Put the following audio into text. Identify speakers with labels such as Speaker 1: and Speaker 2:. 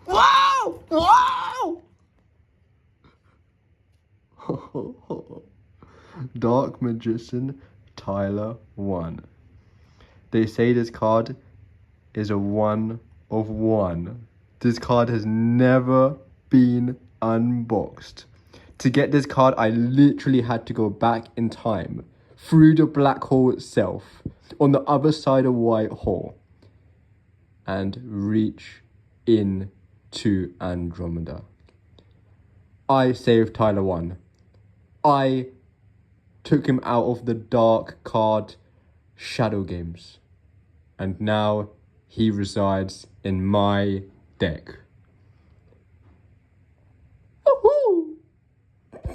Speaker 1: Wow! Wow! Dark Magician Tyler 1. They say this card is a 1 of 1. This card has never been unboxed. To get this card, I literally had to go back in time, through the black hole itself, on the other side of white hole, and reach into Andromeda. I saved Tyler 1. I took him out of the dark card shadow games. And now he resides in my deck.